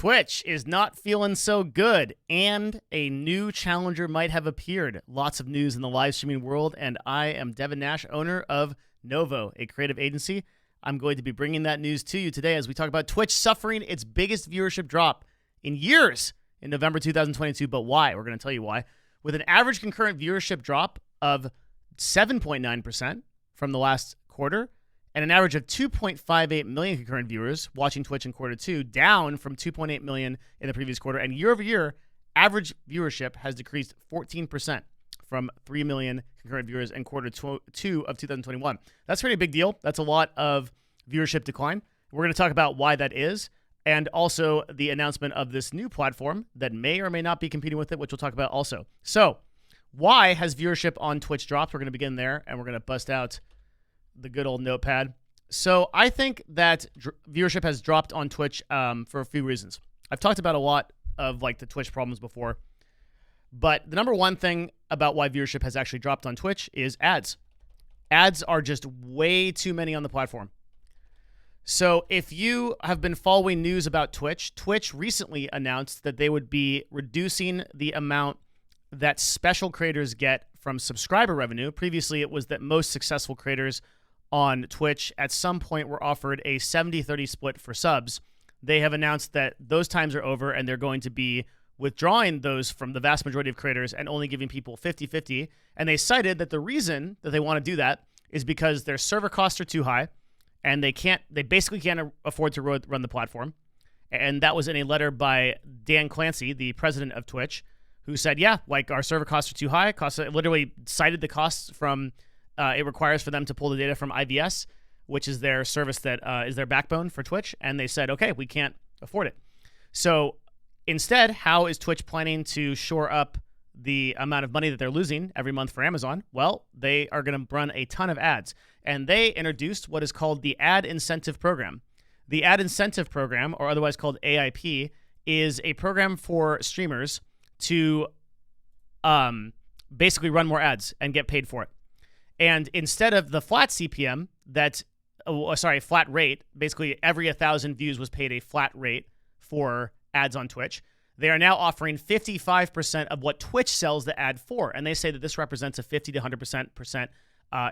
Twitch is not feeling so good, and a new challenger might have appeared. Lots of news in the live streaming world, and I am DevinNash, owner of Novo, a creative agency. I'm going to be bringing that news to you today as we talk about Twitch suffering its biggest viewership drop in years in November 2022. But why? We're going to tell you why. With an average concurrent viewership drop of 7.9% from the last quarter, and an average of 2.58 million concurrent viewers watching Twitch in quarter two, down from 2.8 million in the previous quarter. And year over year, average viewership has decreased 14% from 3 million concurrent viewers in quarter two of 2021. That's a pretty big deal. That's a lot of viewership decline. We're going to talk about why that is, and also the announcement of this new platform that may or may not be competing with it, which we'll talk about also. So why has viewership on Twitch dropped? We're going to begin there, and we're going to bust out the good old notepad. So I think that viewership has dropped on Twitch for a few reasons. I've talked about a lot of like the Twitch problems before, but the number one thing about why viewership has actually dropped on Twitch is ads. Ads are just way too many on the platform. So if you have been following news about Twitch, Twitch recently announced that they would be reducing the amount that special creators get from subscriber revenue. Previously, it was that most successful creators on Twitch at some point were offered a 70-30 split for subs. They have announced that those times are over, and they're going to be withdrawing those from the vast majority of creators and only giving people 50-50. And they cited that the reason that they want to do that is because their server costs are too high, and they basically can't afford to run the platform. And that was in a letter by Dan Clancy, the president of Twitch, who said, yeah, like our server costs are too high. Literally cited the costs from it requires for them to pull the data from IVS, which is their service that is their backbone for Twitch. And they said, okay, we can't afford it. So instead, how is Twitch planning to shore up the amount of money that they're losing every month for Amazon? Well, they are going to run a ton of ads. And they introduced what is called the Ad Incentive Program. The Ad Incentive Program, or otherwise called AIP, is a program for streamers to basically run more ads and get paid for it. And instead of the flat CPM, flat rate, basically every 1,000 views was paid a flat rate for ads on Twitch, they are now offering 55% of what Twitch sells the ad for. And they say that this represents a 50 to 100%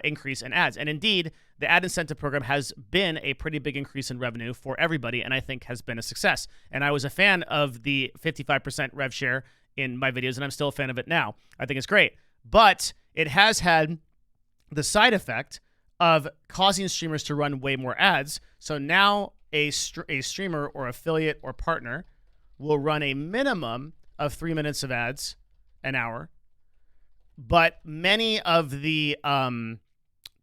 increase in ads. And indeed, the ad incentive program has been a pretty big increase in revenue for everybody, and I think has been a success. And I was a fan of the 55% rev share in my videos, and I'm still a fan of it now. I think it's great. But it has had the side effect of causing streamers to run way more ads. So now a streamer or affiliate or partner will run a minimum of 3 minutes of ads an hour. But many of the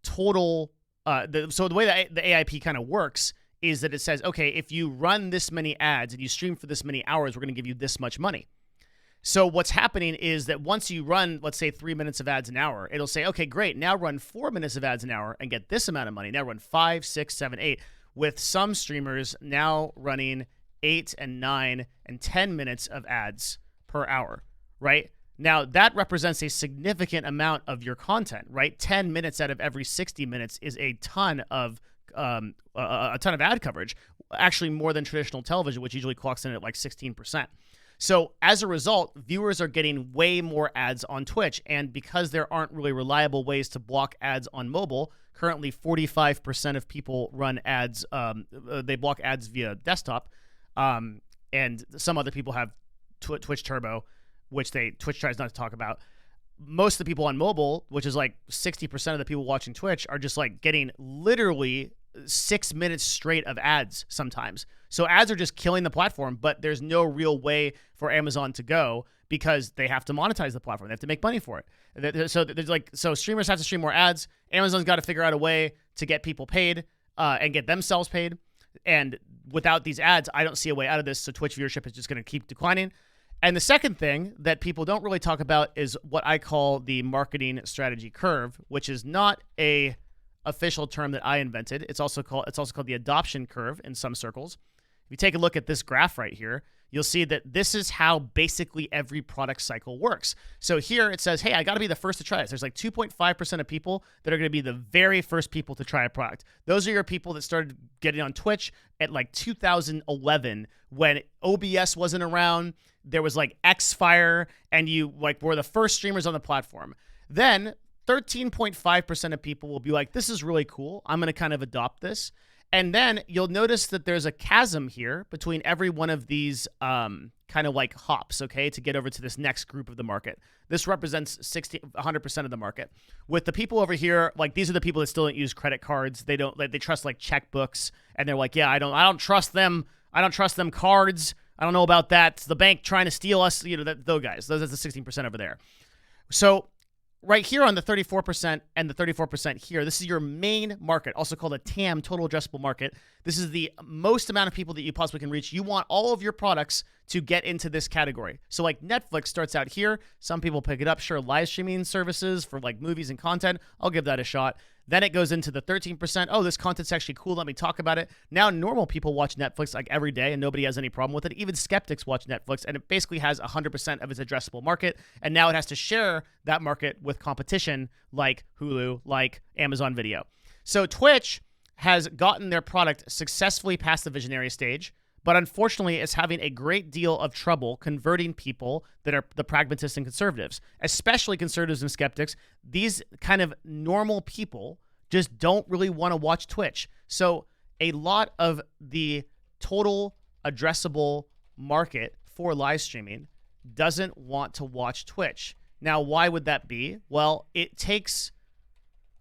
total... so the way that the AIP kind of works is that it says, okay, if you run this many ads and you stream for this many hours, we're going to give you this much money. So what's happening is that once you run, let's say 3 minutes of ads an hour, it'll say, okay, great, now run 4 minutes of ads an hour and get this amount of money. Now run 5, 6, 7, 8, with some streamers now running 8 and 9 and 10 minutes of ads per hour, right? Now that represents a significant amount of your content, right? 10 minutes out of every 60 minutes is a ton of ad coverage, actually more than traditional television, which usually clocks in at like 16%. So as a result, viewers are getting way more ads on Twitch. And because there aren't really reliable ways to block ads on mobile, currently 45% of people run ads, they block ads via desktop. And some other people have Twitch Turbo, which Twitch tries not to talk about. Most of the people on mobile, which is like 60% of the people watching Twitch, are just like getting literally 6 minutes straight of ads sometimes. So ads are just killing the platform, but there's no real way for Amazon to go because they have to monetize the platform. They have to make money for it. So streamers have to stream more ads. Amazon's got to figure out a way to get people paid and get themselves paid. And without these ads, I don't see a way out of this. So Twitch viewership is just going to keep declining. And the second thing that people don't really talk about is what I call the marketing strategy curve, which is not a official term that I invented. It's also called the adoption curve in some circles. If you take a look at this graph right here, you'll see that this is how basically every product cycle works. So here it says, hey, I got to be the first to try this. There's like 2.5% of people that are going to be the very first people to try a product. Those are your people that started getting on Twitch at like 2011 when OBS wasn't around. There was like Xfire, and you like were the first streamers on the platform. Then 13.5% of people will be like, this is really cool. I'm going to kind of adopt this. And then you'll notice that there's a chasm here between every one of these kind of like hops, okay, to get over to this next group of the market. This represents 100% of the market. With the people over here, like these are the people that still don't use credit cards. They don't like, they trust like checkbooks, and they're like, yeah, I don't trust them. I don't trust them cards. I don't know about that. It's the bank trying to steal us. You know, those guys. Those are the 16% over there. So right here on the 34% and the 34% here, this is your main market, also called a TAM, total addressable market. This is the most amount of people that you possibly can reach. You want all of your products to get into this category. So like Netflix starts out here. Some people pick it up. Sure, live streaming services for like movies and content. I'll give that a shot. Then it goes into the 13%. Oh, this content's actually cool. Let me talk about it. Now, normal people watch Netflix like every day, and nobody has any problem with it. Even skeptics watch Netflix, and it basically has 100% of its addressable market. And now it has to share that market with competition like Hulu, like Amazon Video. So Twitch has gotten their product successfully past the visionary stage, but unfortunately is having a great deal of trouble converting people that are the pragmatists and conservatives, especially conservatives and skeptics. These kind of normal people just don't really want to watch Twitch. So a lot of the total addressable market for live streaming doesn't want to watch Twitch. Now, why would that be? Well, it takes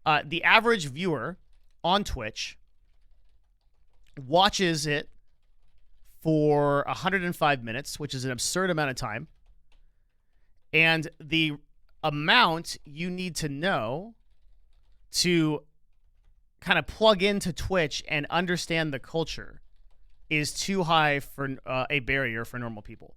the average viewer on Twitch watches it for 105 minutes, which is an absurd amount of time. And the amount you need to know to kind of plug into Twitch and understand the culture is too high for a barrier for normal people.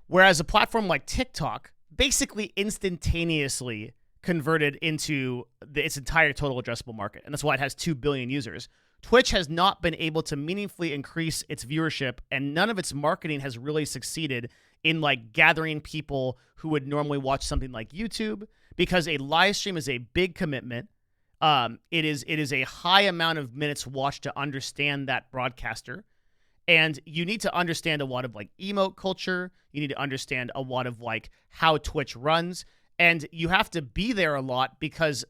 Whereas a platform like TikTok basically instantaneously converted into its entire total addressable market. And that's why it has 2 billion users. Twitch has not been able to meaningfully increase its viewership, and none of its marketing has really succeeded in like gathering people who would normally watch something like YouTube, because a live stream is a big commitment. It is a high amount of minutes watched to understand that broadcaster. And you need to understand a lot of like emote culture. You need to understand a lot of like how Twitch runs. And you have to be there a lot, because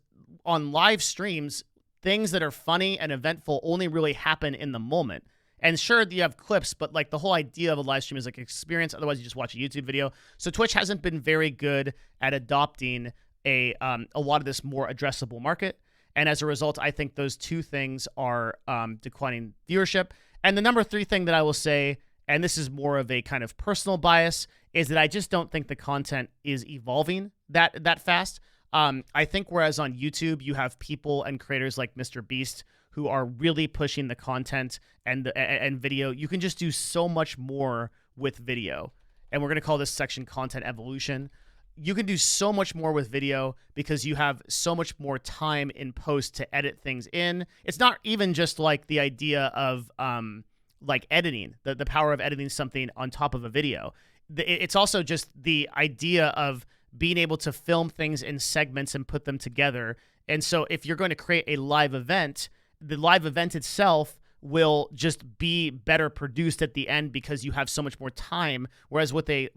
on live streams, things that are funny and eventful only really happen in the moment. And sure, you have clips, but like the whole idea of a live stream is like experience. Otherwise, you just watch a YouTube video. So Twitch hasn't been very good at adopting a lot of this more addressable market. And as a result, I think those two things are declining viewership. And the number 3 thing that I will say, and this is more of a kind of personal bias, is that I just don't think the content is evolving that fast. I think whereas on YouTube, you have people and creators like Mr. Beast who are really pushing the content and video. You can just do so much more with video. And we're going to call this section content evolution. You can do so much more with video because you have so much more time in post to edit things in. It's not even just like the idea of like editing, the power of editing something on top of a video. It's also just the idea of being able to film things in segments and put them together. And so if you're going to create a live event, the live event itself will just be better produced at the end because you have so much more time. Whereas with a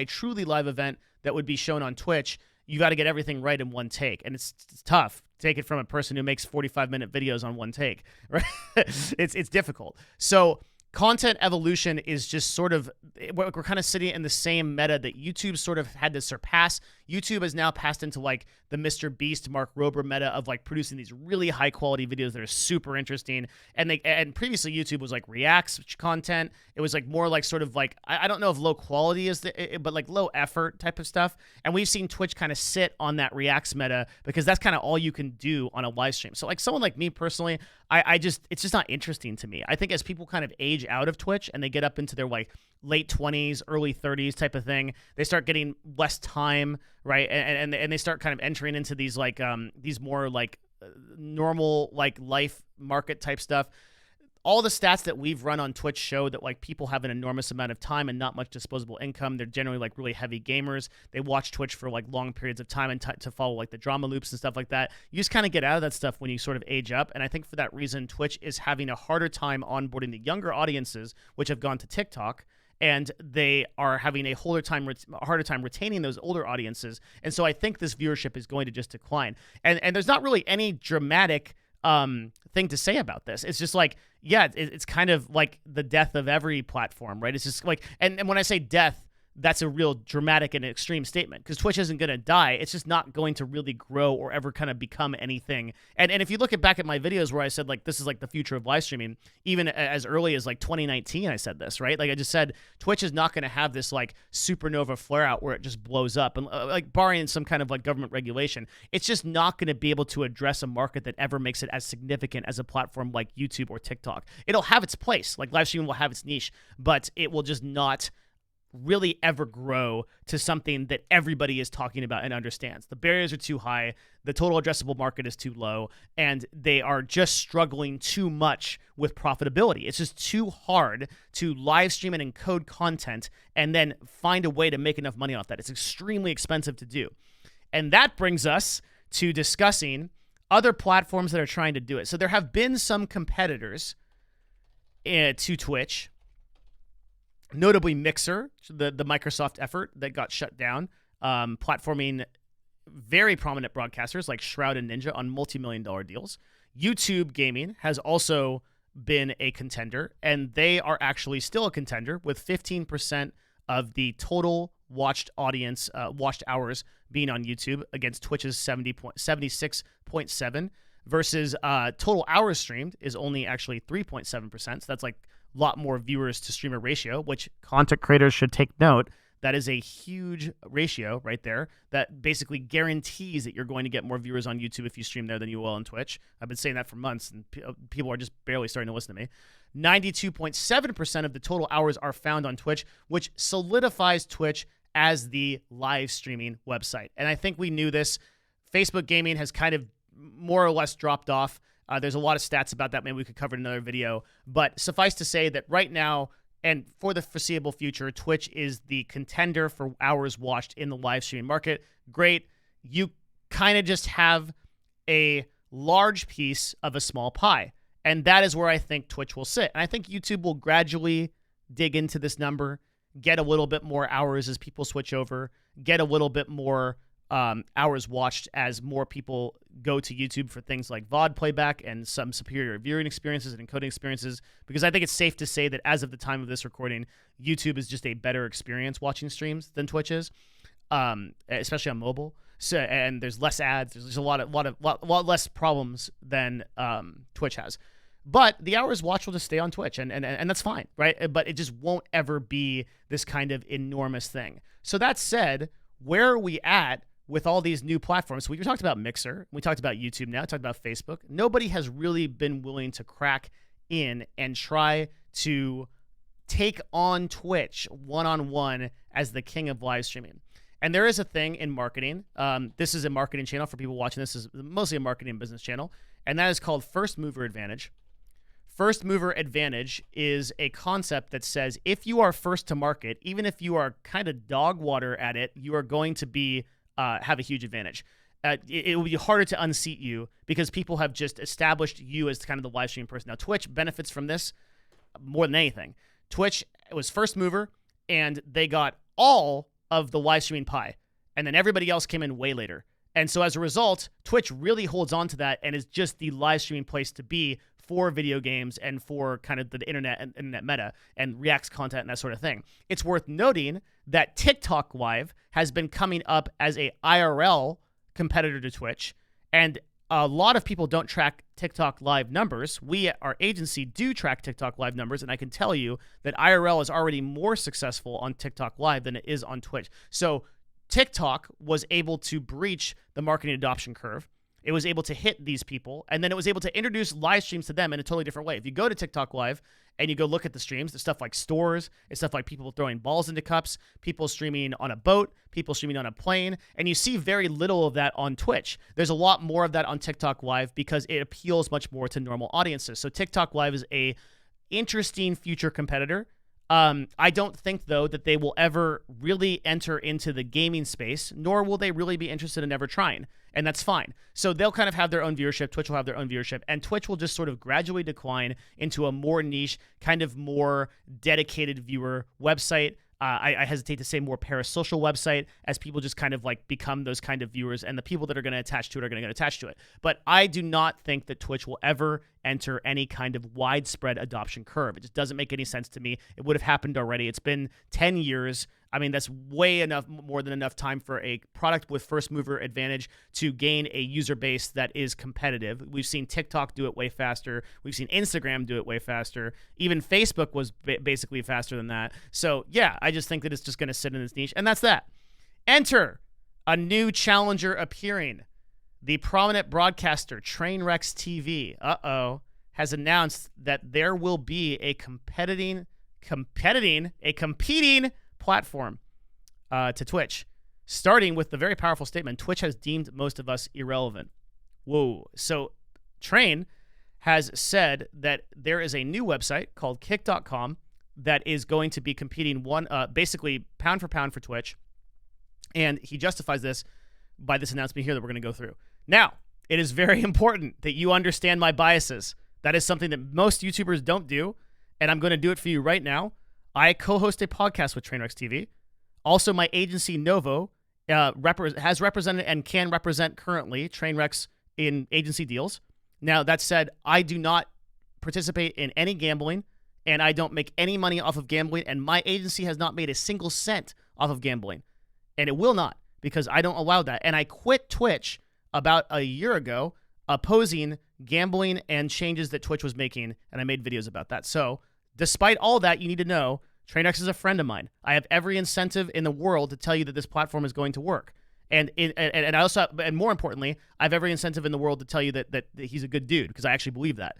truly live event that would be shown on Twitch, you got to get everything right in one take. And it's tough. Take it from a person who makes 45-minute videos on one take, right? It's difficult. So content evolution is just sort of, we're kind of sitting in the same meta that YouTube sort of had to surpass. YouTube has now passed into like the Mr. Beast, Mark Rober meta of like producing these really high quality videos that are super interesting. And previously YouTube was like reacts content. It was like more like sort of like, I don't know if low quality is but like low effort type of stuff. And we've seen Twitch kind of sit on that reacts meta because that's kind of all you can do on a live stream. So like someone like me personally, it's just not interesting to me. I think as people kind of age out of Twitch and they get up into their like late 20s, early 30s type of thing, they start getting less time, right? And they start kind of entering into these like these more like normal like life market type stuff. all the stats that we've run on Twitch show that like people have an enormous amount of time and not much disposable income. They're generally like really heavy gamers. They watch Twitch for like long periods of time and to follow like the drama loops and stuff like that. You just kind of get out of that stuff when you sort of age up. And I think for that reason, Twitch is having a harder time onboarding the younger audiences, which have gone to TikTok. And they are having a harder time retaining those older audiences. And so I think this viewership is going to just decline. And there's not really any dramatic thing to say about this. It's just like, yeah, it's kind of like the death of every platform, right? It's just like, and when I say death, that's a real dramatic and extreme statement, because Twitch isn't going to die. It's just not going to really grow or ever kind of become anything. And if you look back at my videos where I said, like, this is like the future of live streaming, even as early as like 2019, I said this, right? Like I just said, Twitch is not going to have this like supernova flare out where it just blows up. And like barring some kind of like government regulation, it's just not going to be able to address a market that ever makes it as significant as a platform like YouTube or TikTok. It'll have its place, like live streaming will have its niche, but it will just not really ever grow to something that everybody is talking about and understands. The barriers are too high, the total addressable market is too low, and they are just struggling too much with profitability. It's just too hard to live stream and encode content and then find a way to make enough money off that. It's extremely expensive to do. And that brings us to discussing other platforms that are trying to do it. So there have been some competitors to Twitch, notably Mixer, the Microsoft effort that got shut down, platforming very prominent broadcasters like Shroud and Ninja on multi-million-dollar deals. YouTube Gaming has also been a contender, and they are actually still a contender with 15% of the total watched audience, watched hours being on YouTube against Twitch's 76.7 versus total hours streamed is only actually 3.7%. So that's like lot more viewers to streamer ratio, which content creators should take note. That is a huge ratio right there that basically guarantees that you're going to get more viewers on YouTube if you stream there than you will on Twitch. I've been saying that for months, and people are just barely starting to listen to me. 92.7% of the total hours are found on Twitch, which solidifies Twitch as the live streaming website. And I think we knew this. Facebook gaming has kind of more or less dropped off. There's a lot of stats about that. Maybe we could cover in another video. But suffice to say that right now and for the foreseeable future, Twitch is the contender for hours watched in the live streaming market. Great. You kind of just have a large piece of a small pie. And that is where I think Twitch will sit. And I think YouTube will gradually dig into this number, get a little bit more hours as people switch over, get a little bit more hours watched as more people go to YouTube for things like VOD playback and some superior viewing experiences and encoding experiences, because I think it's safe to say that as of the time of this recording, YouTube is just a better experience watching streams than Twitch is, especially on mobile. So, and there's less ads. There's a lot less problems than Twitch has. But the hours watched will just stay on Twitch, and that's fine, right? But it just won't ever be this kind of enormous thing. So that said, where are we at with all these new platforms? We talked about Mixer, we talked about YouTube now, talked about Facebook. Nobody has really been willing to crack in and try to take on Twitch one-on-one as the king of live streaming. And there is a thing in marketing. This is a marketing channel for people watching. This is mostly a marketing business channel, and that is called First Mover Advantage. First mover advantage is a concept that says if you are first to market, even if you are kind of dog water at it, you are going to be have a huge advantage. It will be harder to unseat you because people have just established you as kind of the live streaming person. Now, Twitch benefits from this more than anything. Twitch was first mover, and they got all of the live streaming pie, and then everybody else came in way later. And so as a result, Twitch really holds on to that and is just the live streaming place to be for video games and for kind of the internet and internet meta and reacts content and that sort of thing. It's worth noting that TikTok Live has been coming up as a IRL competitor to Twitch, and a lot of people don't track TikTok Live numbers. We at our agency do track TikTok Live numbers, and I can tell you that IRL is already more successful on TikTok Live than it is on Twitch. So TikTok was able to breach the marketing adoption curve, it was able to hit these people, and then it was able to introduce live streams to them in a totally different way. If you go to TikTok Live and you go look at the streams, there's stuff like stores, it's stuff like people throwing balls into cups, people streaming on a boat, people streaming on a plane, and you see very little of that on Twitch. There's a lot more of that on TikTok Live because it appeals much more to normal audiences. So TikTok Live is a interesting future competitor. I don't think, though, that they will ever really enter into the gaming space, nor will they really be interested in ever trying, and that's fine. So they'll kind of have their own viewership, Twitch will have their own viewership, and Twitch will just sort of gradually decline into a more niche, kind of more dedicated viewer website. I hesitate to say more parasocial website, as people just kind of like become those kind of viewers, and the people that are going to attach to it are going to get attached to it. But I do not think that Twitch will ever enter any kind of widespread adoption curve. It just doesn't make any sense to me. It would have happened already. It's been 10 years. I mean, that's more than enough time for a product with first mover advantage to gain a user base that is competitive. We've seen TikTok do it way faster. We've seen Instagram do it way faster. Even Facebook was basically faster than that. So yeah, I just think that it's just going to sit in this niche, and that's that. Enter a new challenger appearing. The prominent broadcaster Trainwrecks TV, has announced that there will be a competing platform to Twitch, starting with the very powerful statement, Twitch has deemed most of us irrelevant. Whoa. So Train has said that there is a new website called kick.com that is going to be competing basically pound for pound for Twitch. And he justifies this by this announcement here that we're going to go through. Now, it is very important that you understand my biases. That is something that most YouTubers don't do, and I'm going to do it for you right now. I co-host a podcast with Trainwrecks TV. Also, my agency, Novo, has represented and can represent currently Trainwrecks in agency deals. Now, that said, I do not participate in any gambling, and I don't make any money off of gambling, and my agency has not made a single cent off of gambling. And it will not, because I don't allow that. And I quit Twitch about a year ago, opposing gambling and changes that Twitch was making, and I made videos about that. So, despite all that, you need to know Trainwrecks is a friend of mine. I have every incentive in the world to tell you that this platform is going to work. And more importantly, I have every incentive in the world to tell you that he's a good dude, because I actually believe that.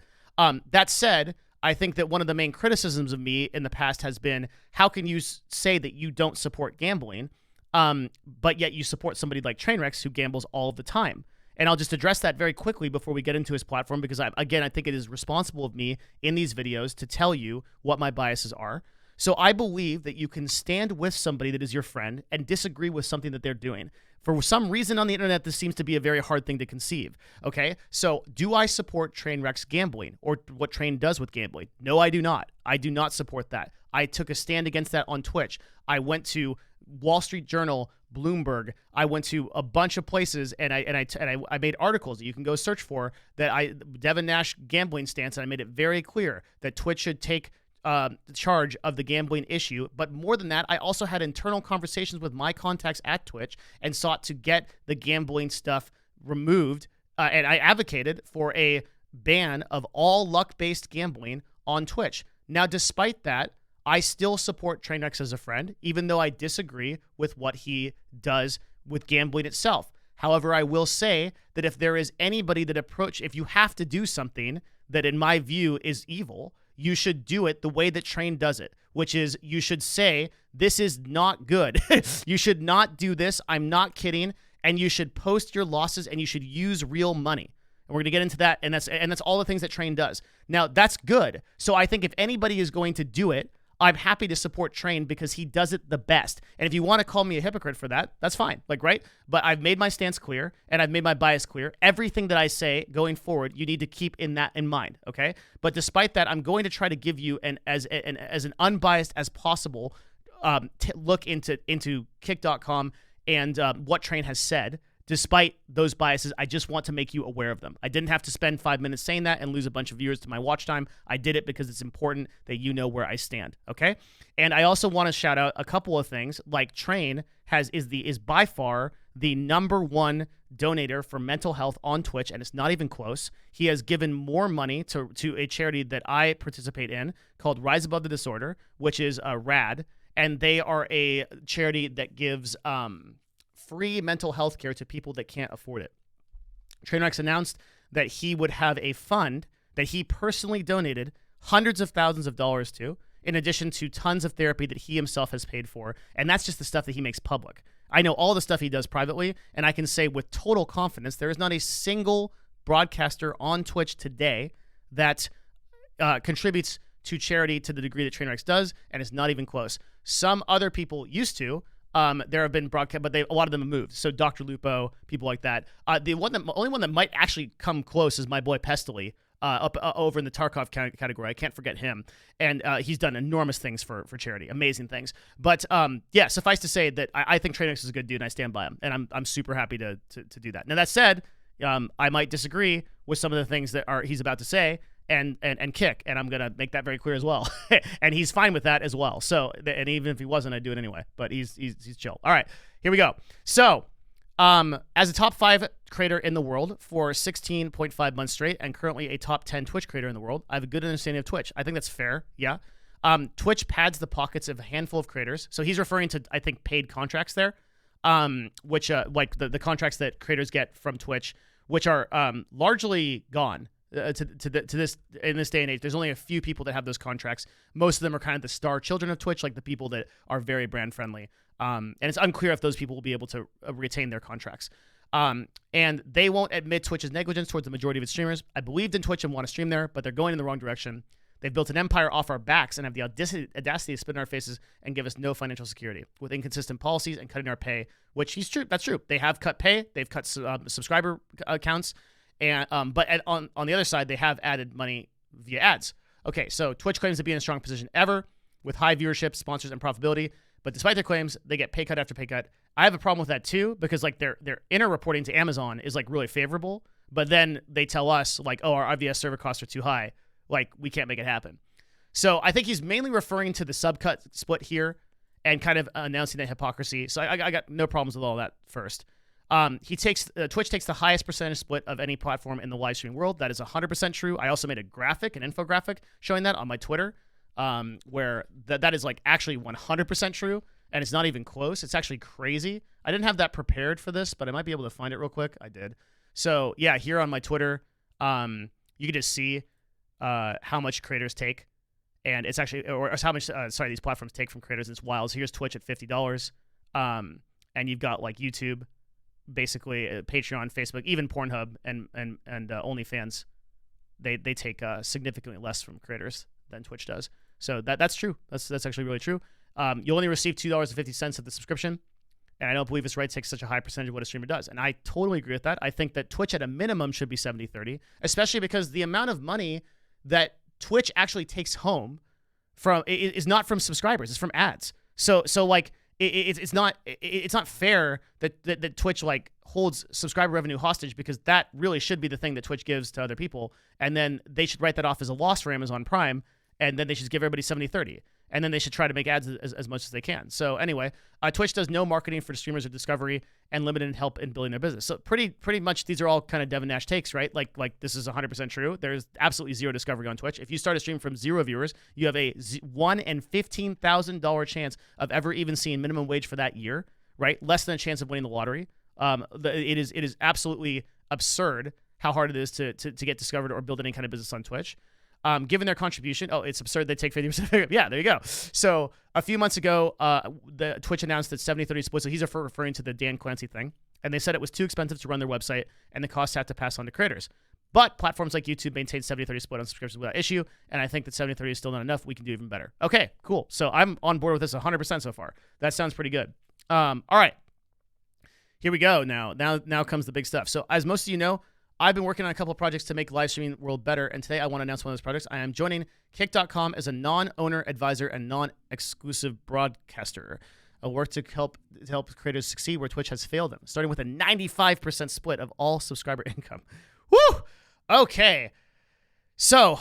That said, I think that one of the main criticisms of me in the past has been, how can you say that you don't support gambling, but yet you support somebody like Trainwrecks who gambles all the time? And I'll just address that very quickly before we get into his platform, because I think it is responsible of me in these videos to tell you what my biases are. So I believe that you can stand with somebody that is your friend and disagree with something that they're doing. For some reason on the internet, this seems to be a very hard thing to conceive. Okay, so do I support Trainwrecks gambling, or what Train does with gambling? No, I do not. I do not support that. I took a stand against that on Twitch. I went to Wall Street Journal, Bloomberg. I went to a bunch of places, and I made articles that you can go search for, that DevinNash gambling stance, and I made it very clear that Twitch should take charge of the gambling issue. But more than that, I also had internal conversations with my contacts at Twitch and sought to get the gambling stuff removed, and I advocated for a ban of all luck-based gambling on Twitch. Now, despite that, I still support Trainwrecks as a friend, even though I disagree with what he does with gambling itself. However, I will say that if there is anybody that if you have to do something that in my view is evil, you should do it the way that Train does it, which is you should say, this is not good. You should not do this. I'm not kidding. And you should post your losses, and you should use real money. And we're going to get into that, and that's all the things that Train does. Now, that's good. So I think if anybody is going to do it, I'm happy to support Train because he does it the best. And if you want to call me a hypocrite for that, that's fine. Right? But I've made my stance clear, and I've made my bias clear. Everything that I say going forward, you need to keep in mind, okay? But despite that, I'm going to try to give you as an unbiased as possible look into kick.com and what Train has said. Despite those biases, I just want to make you aware of them. I didn't have to spend 5 minutes saying that and lose a bunch of viewers to my watch time. I did it because it's important that you know where I stand, okay? And I also want to shout out a couple of things, like Train is by far the #1 donator for mental health on Twitch, and it's not even close. He has given more money to a charity that I participate in called Rise Above the Disorder, which is rad, and they are a charity that gives free mental health care to people that can't afford it. Trainwreck's announced that he would have a fund that he personally donated hundreds of thousands of dollars to, in addition to tons of therapy that he himself has paid for. And that's just the stuff that he makes public. I know all the stuff he does privately, and I can say with total confidence, there is not a single broadcaster on Twitch today that contributes to charity to the degree that Trainwrecks does, and it's not even close. Some other people used to. There have been broadcast, but a lot of them have moved. So Dr. Lupo, people like that. The only one that might actually come close is my boy Pestily, up over in the Tarkov category. I can't forget him, and he's done enormous things for charity, amazing things. But yeah, suffice to say that I think Trainwrecks is a good dude, and I stand by him, and I'm super happy to do that. Now that said, I might disagree with some of the things that he's about to say. And kick, and I'm gonna make that very clear as well. And he's fine with that as well. So, and even if he wasn't, I'd do it anyway. But he's chill. All right, here we go. So, as a top 5 creator in the world for 16.5 months straight, and currently a top 10 Twitch creator in the world, I have a good understanding of Twitch. I think that's fair. Yeah. Twitch pads the pockets of a handful of creators. So he's referring to, I think, paid contracts there, which like the contracts that creators get from Twitch, which are largely gone. To this in this day and age, there's only a few people that have those contracts. Most of them are kind of the star children of Twitch, like the people that are very brand friendly. And it's unclear if those people will be able to retain their contracts. And they won't admit Twitch's negligence towards the majority of its streamers. I believed in Twitch and want to stream there, but they're going in the wrong direction. They've built an empire off our backs and have the audacity to spit in our faces and give us no financial security with inconsistent policies and cutting our pay, which is true. That's true. They have cut pay. They've cut subscriber accounts. And but on the other side, they have added money via ads. Okay, so Twitch claims to be in a strong position ever with high viewership, sponsors, and profitability. But despite their claims, they get pay cut after pay cut. I have a problem with that too, because like their inner reporting to Amazon is like really favorable, but then they tell us like, oh, our IVS server costs are too high, like we can't make it happen. So I think he's mainly referring to the subcut split here and kind of announcing that hypocrisy. So I got no problems with all that first. Twitch takes the highest percentage split of any platform in the live streaming world. That is 100% true. I also made an infographic showing that on my Twitter, where that is like actually 100% true, and it's not even close. It's actually crazy. I didn't have that prepared for this, but I might be able to find it real quick. I did. So yeah, here on my Twitter, you can just see how much creators take, and it's actually or how much these platforms take from creators. It's wild. So here's Twitch at $50, and you've got like YouTube. Basically, Patreon, Facebook, even Pornhub and OnlyFans, they take significantly less from creators than Twitch does. So that's true. That's actually really true. You'll only receive $2.50 of the subscription, and I don't believe it's right to take such a high percentage of what a streamer does. And I totally agree with that. I think that Twitch at a minimum should be 70-30, especially because the amount of money that Twitch actually takes home from is not from subscribers; it's from ads. So like. It's not fair that Twitch like holds subscriber revenue hostage, because that really should be the thing that Twitch gives to other people, and then they should write that off as a loss for Amazon Prime, and then they should give everybody 70-30, and then they should try to make ads as much as they can. So anyway, Twitch does no marketing for streamers or discovery and limited help in building their business. So pretty much these are all kind of DevinNash takes, right? Like this is 100% true. There's absolutely zero discovery on Twitch. If you start a stream from 0 viewers, you have a $1 in $15,000 chance of ever even seeing minimum wage for that year, right? Less than a chance of winning the lottery. It is absolutely absurd how hard it is to get discovered or build any kind of business on Twitch. Given their contribution, it's absurd they take 50%. Yeah, there you go. So a few months ago, the Twitch announced that 70-30 split. So he's referring to the Dan Clancy thing. And they said it was too expensive to run their website, and the costs had to pass on to creators. But platforms like YouTube maintain 70-30 split on subscriptions without issue, and I think that 70-30 is still not enough. We can do even better. Okay, cool. So I'm on board with this 100% so far. That sounds pretty good. All right. Here we go. Now comes the big stuff. So as most of you know, I've been working on a couple of projects to make live streaming world better, and today I want to announce one of those projects. I am joining Kick.com as a non-owner advisor and non-exclusive broadcaster. I'll work to help creators succeed where Twitch has failed them, starting with a 95% split of all subscriber income. Woo! Okay. So,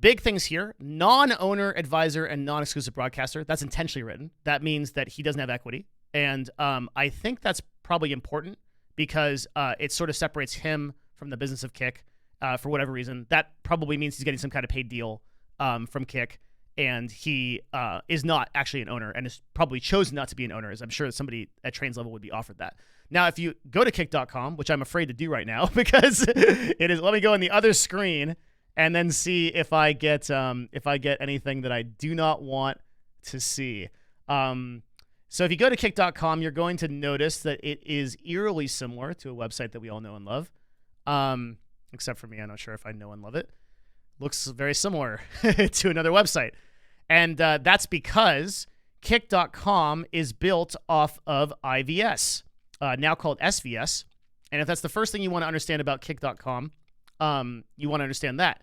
big things here. Non-owner advisor and non-exclusive broadcaster. That's intentionally written. That means that he doesn't have equity, and I think that's probably important, because it sort of separates him from the business of Kick for whatever reason. That probably means he's getting some kind of paid deal from Kick. and he is not actually an owner and has probably chosen not to be an owner, as I'm sure that somebody at Train's level would be offered that. Now, if you go to kick.com, which I'm afraid to do right now because it is, let me go on the other screen and then see if I get anything that I do not want to see. So if you go to kick.com, you're going to notice that it is eerily similar to a website that we all know and love. Except for me, I'm not sure if I know and love it. Looks very similar to another website. And that's because kick.com is built off of IVS, now called SVS. And if that's the first thing you want to understand about kick.com, you want to understand that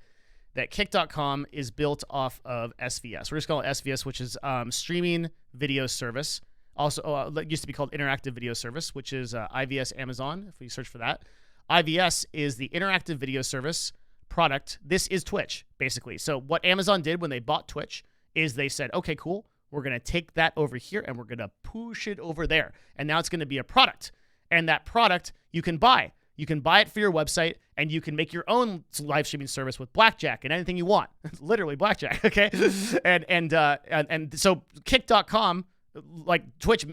kick.com is built off of SVS. We're just calling it SVS, which is streaming video service. Also, it used to be called interactive video service, which is IVS Amazon, if we search for that. IVS is the interactive video service product. This is Twitch, basically. So what Amazon did when they bought Twitch is they said, okay, cool, we're going to take that over here and we're going to push it over there. And now it's going to be a product. And that product you can buy. You can buy it for your website, and you can make your own live streaming service with blackjack and anything you want. Literally blackjack, okay? and so kick.com, like Twitch,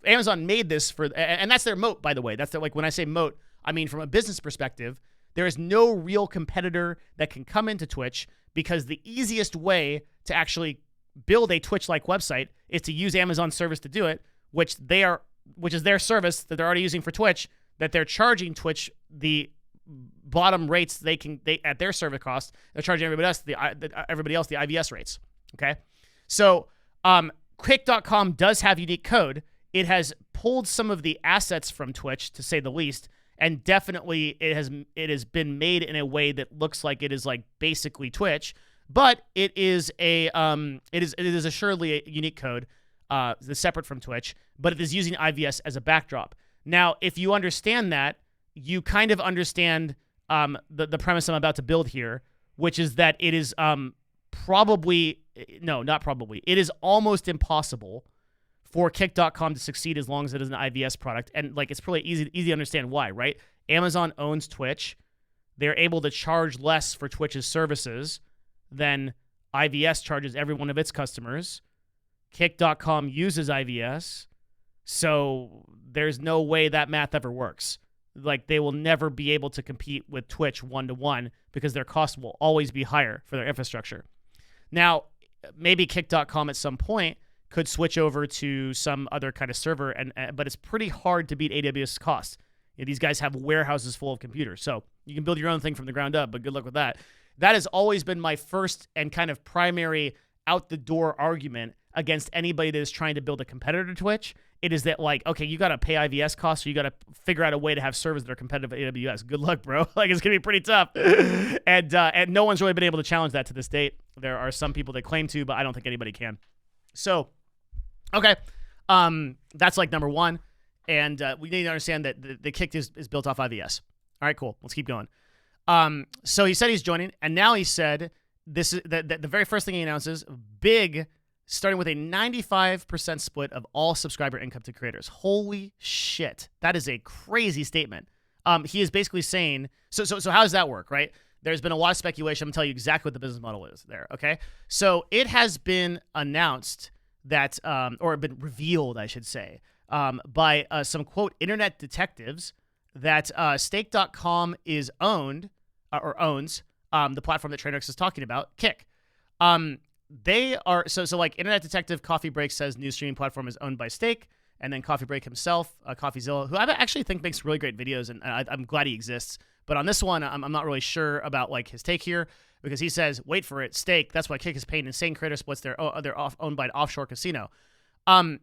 Amazon made this for, and that's their moat, by the way. That's their, like, when I say moat, I mean from a business perspective, there is no real competitor that can come into Twitch, because the easiest way to actually build a Twitch-like website is to use Amazon's service to do it, which is their service that they're already using for Twitch, that they're charging Twitch the bottom rates they at their server cost. They're charging everybody else the IVS rates. Okay, so Kick.com does have unique code. It has pulled some of the assets from Twitch, to say the least, and definitely it has been made in a way that looks like it is like basically Twitch, but it is assuredly a unique code, separate from Twitch, but it is using IVS as a backdrop. Now, if you understand that, you kind of understand the premise I'm about to build here, which is that it is it is almost impossible for Kick.com to succeed as long as it is an IVS product. And like, it's probably easy to understand why, right? Amazon owns Twitch. They're able to charge less for Twitch's services than IVS charges every one of its customers. Kick.com uses IVS. So there's no way that math ever works. Like, they will never be able to compete with Twitch one-to-one, because their cost will always be higher for their infrastructure. Now, maybe Kick.com at some point could switch over to some other kind of server, but it's pretty hard to beat AWS costs. You know, these guys have warehouses full of computers, so you can build your own thing from the ground up, but good luck with that. That has always been my first and kind of primary out-the-door argument against anybody that is trying to build a competitor to Twitch. It is that, like, okay, you got to pay IVS costs, so you got to figure out a way to have servers that are competitive with AWS. Good luck, bro. Like, it's going to be pretty tough. And no one's really been able to challenge that to this date. There are some people that claim to, but I don't think anybody can. So, okay, that's like number one. And we need to understand that the Kick is built off IVS. All right, cool. Let's keep going. So he said he's joining, and now he said this is the very first thing he announces, big, starting with a 95% split of all subscriber income to creators. Holy shit. That is a crazy statement. He is basically saying, so how does that work, right? There's been a lot of speculation. I'm going to tell you exactly what the business model is there, okay? So it has been announced that, or been revealed, I should say, by some, quote, internet detectives that Stake.com is owned, or owns, the platform that TrainWreck is talking about, Kick. They are, so like Internet Detective Coffee Break says news streaming platform is owned by Stake, and then Coffee Break himself, CoffeeZilla, who I actually think makes really great videos, and I'm glad he exists. But on this one, I'm not really sure about like his take here, because he says, wait for it, Stake, that's why Kick is paying insane creator splits. They're owned by an offshore casino. And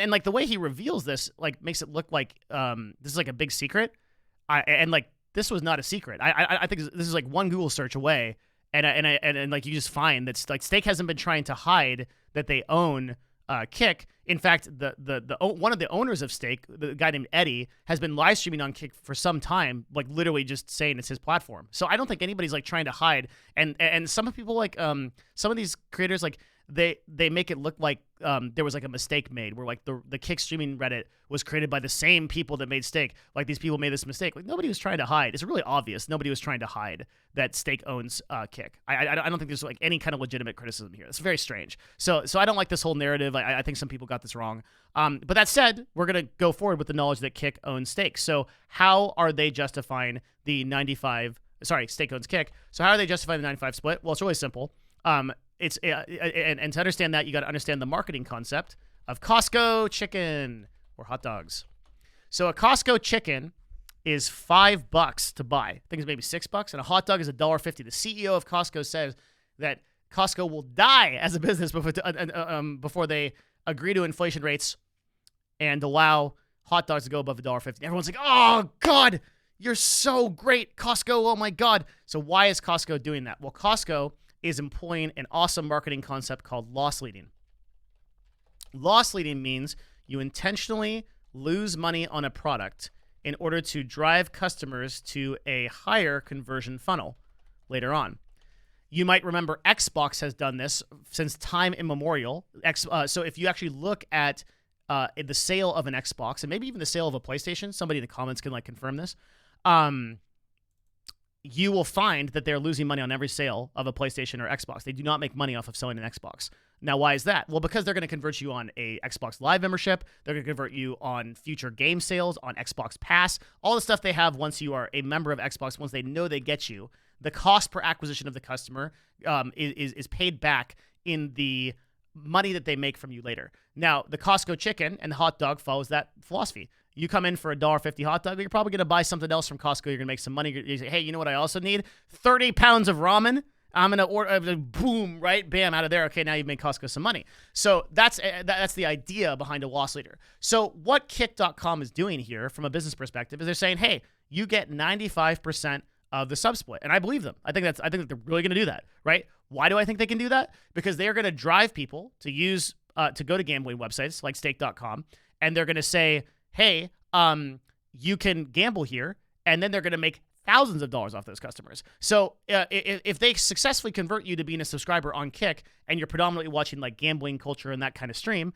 like the way he reveals this, like, makes it look like this is like a big secret. And like, this was not a secret. I think this is like one Google search away. And like, you just find that like Stake hasn't been trying to hide that they own Kick. In fact, the one of the owners of Stake, the guy named Eddie, has been live streaming on Kick for some time, like literally just saying it's his platform. So I don't think anybody's like trying to hide. And some people, like some of these creators, like they make it look like there was like a mistake made, where like the Kick streaming Reddit was created by the same people that made Stake. Like these people made this mistake. Like nobody was trying to hide. It's really obvious. Nobody was trying to hide that Stake owns Kick. I don't think there's like any kind of legitimate criticism here. It's very strange. So I don't like this whole narrative. I think some people got this wrong. But that said, we're gonna go forward with the knowledge that Kick owns Stake. So how are they justifying the 95? Sorry, Stake owns Kick. So how are they justifying the 95 split? Well, it's really simple. And to understand that, you got to understand the marketing concept of Costco chicken or hot dogs. So a Costco chicken is $5 to buy. I think it's maybe $6, and a hot dog is $1.50. The CEO of Costco says that Costco will die as a business before they agree to inflation rates and allow hot dogs to go above $1.50. Everyone's like, "Oh God, you're so great, Costco! Oh my God!" So why is Costco doing that? Well, Costco is employing an awesome marketing concept called loss leading. Loss leading means you intentionally lose money on a product in order to drive customers to a higher conversion funnel later on. You might remember Xbox has done this since time immemorial. So if you actually look at the sale of an Xbox, and maybe even the sale of a PlayStation, somebody in the comments can like confirm this, you will find that they're losing money on every sale of a PlayStation or Xbox. They do not make money off of selling an Xbox. Now, why is that? Well, because they're going to convert you on a Xbox Live membership. They're going to convert you on future game sales, on Xbox Pass, all the stuff they have once you are a member of Xbox, once they know they get you. The cost per acquisition of the customer is paid back in the money that they make from you later. Now, the Costco chicken and the hot dog follows that philosophy. You come in for a $1.50 hot dog, you're probably going to buy something else from Costco. You're going to make some money. You say, hey, you know what I also need? 30 pounds of ramen. I'm going to order, boom, right? Bam, out of there. Okay, now you've made Costco some money. So that's the idea behind a loss leader. So what Kick.com is doing here from a business perspective is they're saying, hey, you get 95% of the sub split. And I believe them. I think that they're really going to do that, right? Why do I think they can do that? Because they are going to drive people to use, to go to gambling websites like stake.com, and they're going to say, hey, you can gamble here, and then they're going to make thousands of dollars off those customers. So if they successfully convert you to being a subscriber on Kick, and you're predominantly watching like gambling culture and that kind of stream,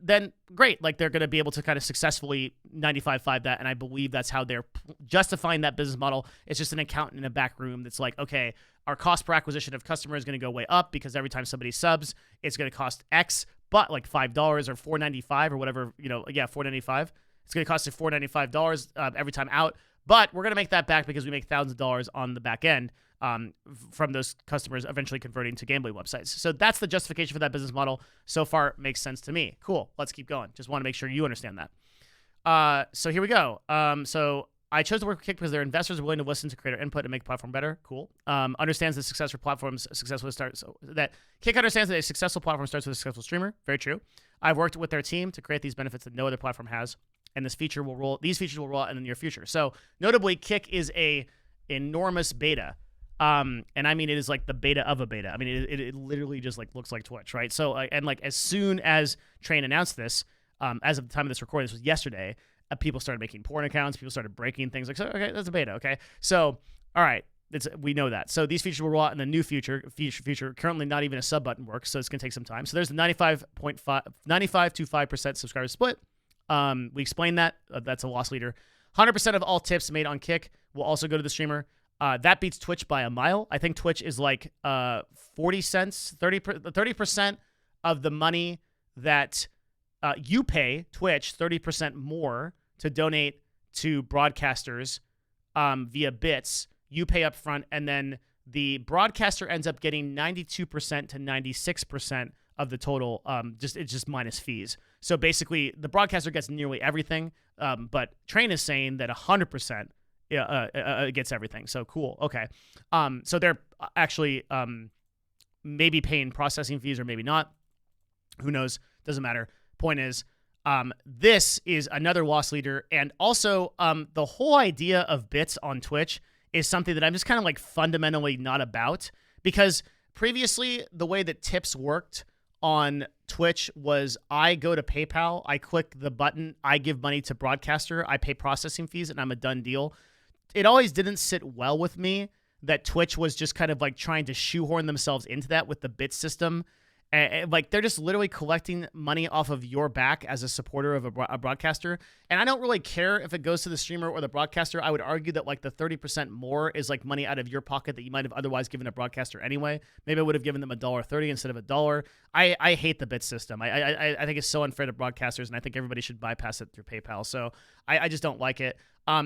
then great. Like they're going to be able to kind of successfully 95.5 that, and I believe that's how they're justifying that business model. It's just an accountant in a back room that's like, okay, our cost per acquisition of customer is going to go way up because every time somebody subs, it's going to cost X, but like $5 or $4.95 or whatever, $4.95. It's going to cost you $4.95 every time out, but we're going to make that back because we make thousands of dollars on the back end from those customers eventually converting to gambling websites. So that's the justification for that business model. So far, it makes sense to me. Cool. Let's keep going. Just want to make sure you understand that. So here we go. So I chose to work with Kick because their investors are willing to listen to creator input and make the platform better. Cool. Understands that successful platforms successfully start. So that Kick understands that a successful platform starts with a successful streamer. Very true. I've worked with their team to create these benefits that no other platform has, and these features will roll out in the near future. So notably, Kick is a enormous beta. And I mean, it is like the beta of a beta. I mean, it literally just like looks like Twitch, right? So, and like as soon as Train announced this, as of the time of this recording, this was yesterday, people started making porn accounts. People started breaking things. Like, so, okay, that's a beta. Okay, so all right, we know that. So these features will roll out in the new future. Currently, not even a sub button works, so it's gonna take some time. So there's the 95 to 5% subscriber split. We explained that. That's a loss leader. 100% of all tips made on Kick will also go to the streamer. That beats Twitch by a mile. I think Twitch is like 40 cents, 30% of the money that you pay Twitch, 30% more to donate to broadcasters via bits. You pay up front, and then the broadcaster ends up getting 92% to 96% of the total. It's just minus fees. So basically, the broadcaster gets nearly everything, but Train is saying that 100% gets everything. So cool. Okay. So they're actually maybe paying processing fees or maybe not. Who knows? Doesn't matter. Point is, this is another loss leader. And also, the whole idea of bits on Twitch is something that I'm just kind of like fundamentally not about, because previously the way that tips worked on Twitch was I go to PayPal, I click the button, I give money to broadcaster, I pay processing fees, and I'm a done deal. It always didn't sit well with me that Twitch was just kind of like trying to shoehorn themselves into that with the bit system. Like they're just literally collecting money off of your back as a supporter of a broadcaster. And I don't really care if it goes to the streamer or the broadcaster. I would argue that like the 30% more is like money out of your pocket that you might have otherwise given a broadcaster anyway. Maybe I would have given them $1.30 instead of $1. I hate the bit system. I think it's so unfair to broadcasters, and I think everybody should bypass it through PayPal. So I just don't like it.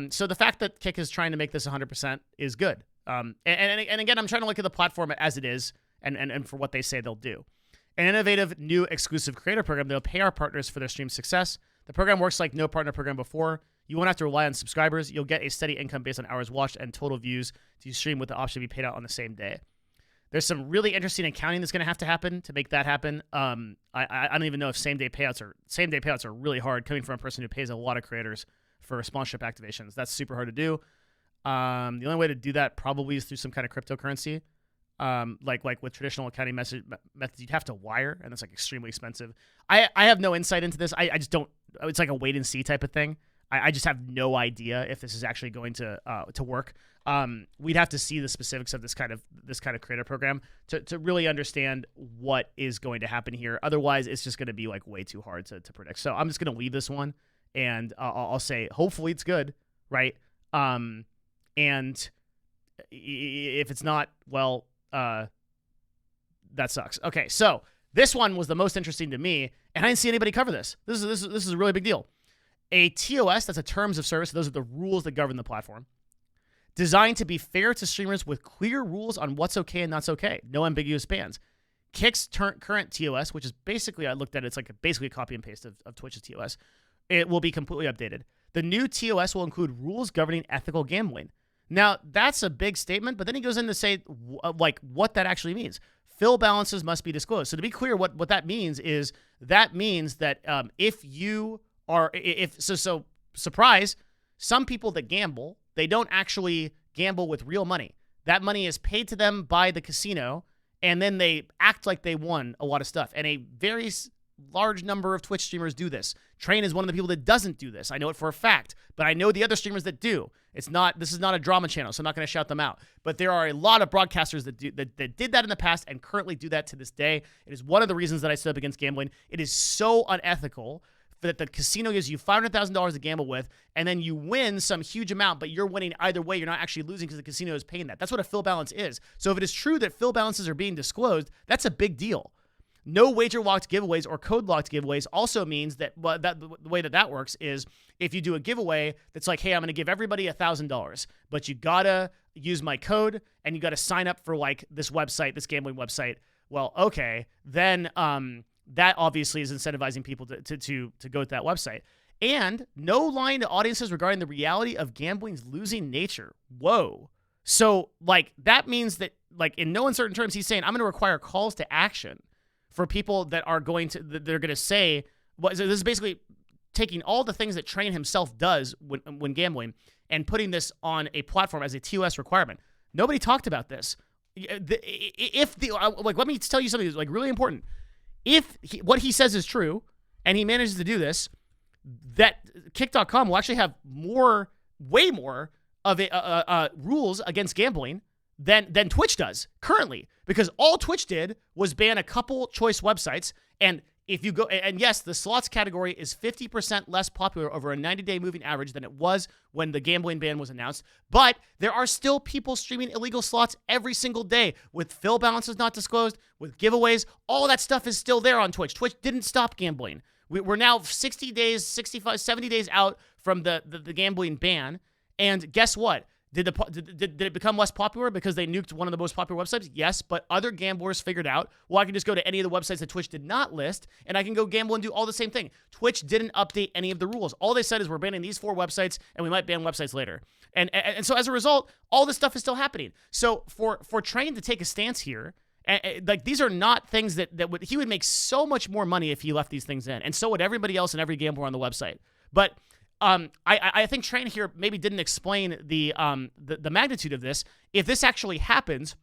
So the fact that Kick is trying to make this 100% is good. And again, I'm trying to look at the platform as it is and for what they say they'll do. An innovative new exclusive creator program that will pay our partners for their stream success. The program works like no partner program before. You won't have to rely on subscribers. You'll get a steady income based on hours watched and total views to stream with the option to be paid out on the same day. There's some really interesting accounting that's going to happen to make that happen. I don't even know if same-day payouts are really hard coming from a person who pays a lot of creators for sponsorship activations. That's super hard to do. The only way to do that probably is through some kind of cryptocurrency. Like with traditional accounting methods, you'd have to wire, and that's like extremely expensive. I have no insight into this. I just don't. It's like a wait and see type of thing. I just have no idea if this is actually going to work. We'd have to see the specifics of this kind of creator program to really understand what is going to happen here. Otherwise, it's just going to be like way too hard to predict. So I'm just going to leave this one, and I'll say hopefully it's good, right? And if it's not, well. That sucks. Okay, so this one was the most interesting to me, and I didn't see anybody cover this. This is a really big deal. A TOS, that's a terms of service. Those are the rules that govern the platform. Designed to be fair to streamers with clear rules on what's okay and not okay. No ambiguous bans. Kick's current TOS, which is basically, I looked at it, it's like basically a copy and paste of Twitch's TOS. It will be completely updated. The new TOS will include rules governing ethical gambling. Now, that's a big statement, but then he goes in to say, like, what that actually means. Fill balances must be disclosed. So to be clear, what that means is that if you are, surprise, some people that gamble, they don't actually gamble with real money. That money is paid to them by the casino, and then they act like they won a lot of stuff. And a very large number of Twitch streamers do this. Train is one of the people that doesn't do this. I know it for a fact, but I know the other streamers that do. This is not a drama channel, so I'm not going to shout them out. But there are a lot of broadcasters that did that in the past and currently do that to this day. It is one of the reasons that I stood up against gambling. It is so unethical that the casino gives you $500,000 to gamble with, and then you win some huge amount, but you're winning either way. You're not actually losing because the casino is paying that. That's what a fill balance is. So if it is true that fill balances are being disclosed, that's a big deal. No wager locked giveaways or code locked giveaways also means that the way that works is if you do a giveaway that's like, hey, I'm going to give everybody $1,000, but you got to use my code and you got to sign up for like this website, this gambling website. Well, okay, then that obviously is incentivizing people to go to that website. And no lying to audiences regarding the reality of gambling's losing nature. Whoa. So like that means that like in no uncertain terms, he's saying I'm going to require calls to action for people that are going to say, well, so this is basically taking all the things that Train himself does when gambling and putting this on a platform as a TOS requirement. Nobody talked about this. Let me tell you something that's like really important. If what he says is true and he manages to do this, that Kick.com will actually have way more of rules against gambling than Twitch does currently, because all Twitch did was ban a couple choice websites. And if you go, and yes, the slots category is 50% less popular over a 90-day moving average than it was when the gambling ban was announced. But there are still people streaming illegal slots every single day with fill balances not disclosed, with giveaways. All that stuff is still there on Twitch. Twitch didn't stop gambling. We're now 60 days, 65, 70 days out from the gambling ban. And guess what? Did it become less popular because they nuked one of the most popular websites? Yes, but other gamblers figured out, well, I can just go to any of the websites that Twitch did not list, and I can go gamble and do all the same thing. Twitch didn't update any of the rules. All they said is we're banning these 4 websites, and we might ban websites later. And so as a result, all this stuff is still happening. So for Train to take a stance here, like these are not things that he would make so much more money if he left these things in, and so would everybody else and every gambler on the website. But I think Train here maybe didn't explain the magnitude of this. If this actually happens,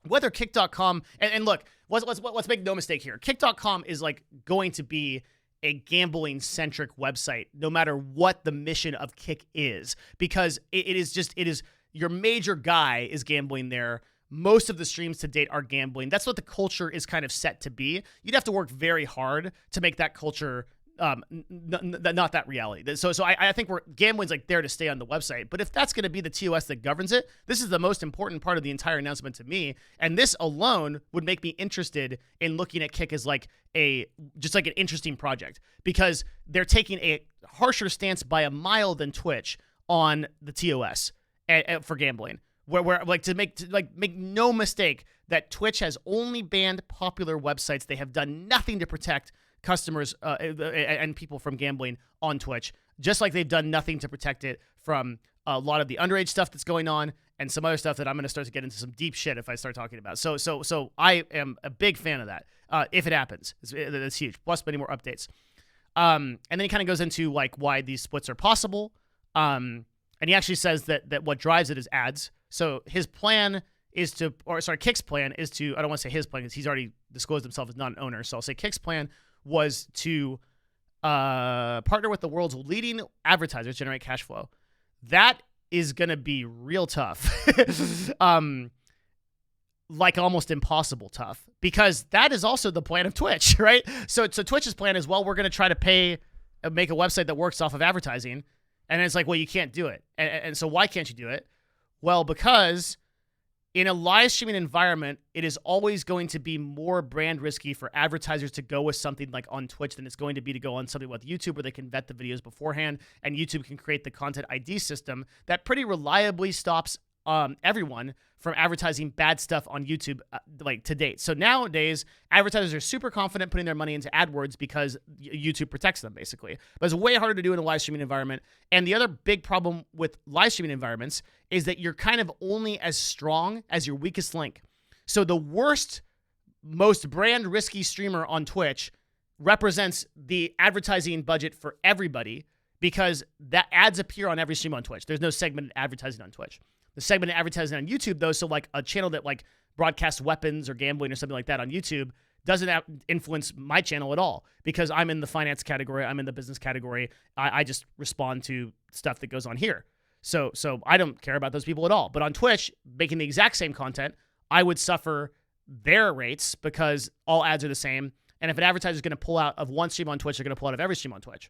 whether Kick.com and look, let's make no mistake here. Kick.com is like going to be a gambling centric website, no matter what the mission of Kick is, because it is your major guy is gambling there. most of the streams to date are gambling. That's what the culture is kind of set to be. You'd have to work very hard to make that culture not that reality. So I think gambling's like there to stay on the website. But if that's going to be the TOS that governs it, this is the most important part of the entire announcement to me. And this alone would make me interested in looking at Kick as like just like an interesting project, because they're taking a harsher stance by a mile than Twitch on the TOS for gambling. Where like to make no mistake that Twitch has only banned popular websites. They have done nothing to protect customers and people from gambling on Twitch, just like they've done nothing to protect it from a lot of the underage stuff that's going on and some other stuff that I'm going to start to get into some deep shit if I start talking about. So I am a big fan of that. If it happens, it's huge. Plus many more updates. And then he kind of goes into like why these splits are possible. And he actually says that what drives it is ads. So his plan is Kick's plan is to, I don't want to say his plan because he's already disclosed himself as not an owner. So I'll say Kick's plan was to partner with the world's leading advertisers, generate cash flow. That is going to be real tough. Like almost impossible tough, because that is also the plan of Twitch, right? So Twitch's plan is, well, we're going to try to make a website that works off of advertising. And it's like, well, you can't do it. And so why can't you do it? Well, because in a live streaming environment, it is always going to be more brand risky for advertisers to go with something like on Twitch than it's going to be to go on something with YouTube, where they can vet the videos beforehand, and YouTube can create the content ID system that pretty reliably stops everyone from advertising bad stuff on YouTube like to date. So nowadays, advertisers are super confident putting their money into AdWords because YouTube protects them, basically. But it's way harder to do in a live streaming environment. And the other big problem with live streaming environments is that you're kind of only as strong as your weakest link. So the worst, most brand risky streamer on Twitch represents the advertising budget for everybody, because that ads appear on every stream on Twitch. There's no segmented advertising on Twitch. The segmented advertising on YouTube, though, so like a channel that like broadcasts weapons or gambling or something like that on YouTube doesn't influence my channel at all, because I'm in the finance category, I'm in the business category. I just respond to stuff that goes on here. So I don't care about those people at all. But on Twitch, making the exact same content, I would suffer their rates because all ads are the same. And if an advertiser is going to pull out of one stream on Twitch, they're going to pull out of every stream on Twitch.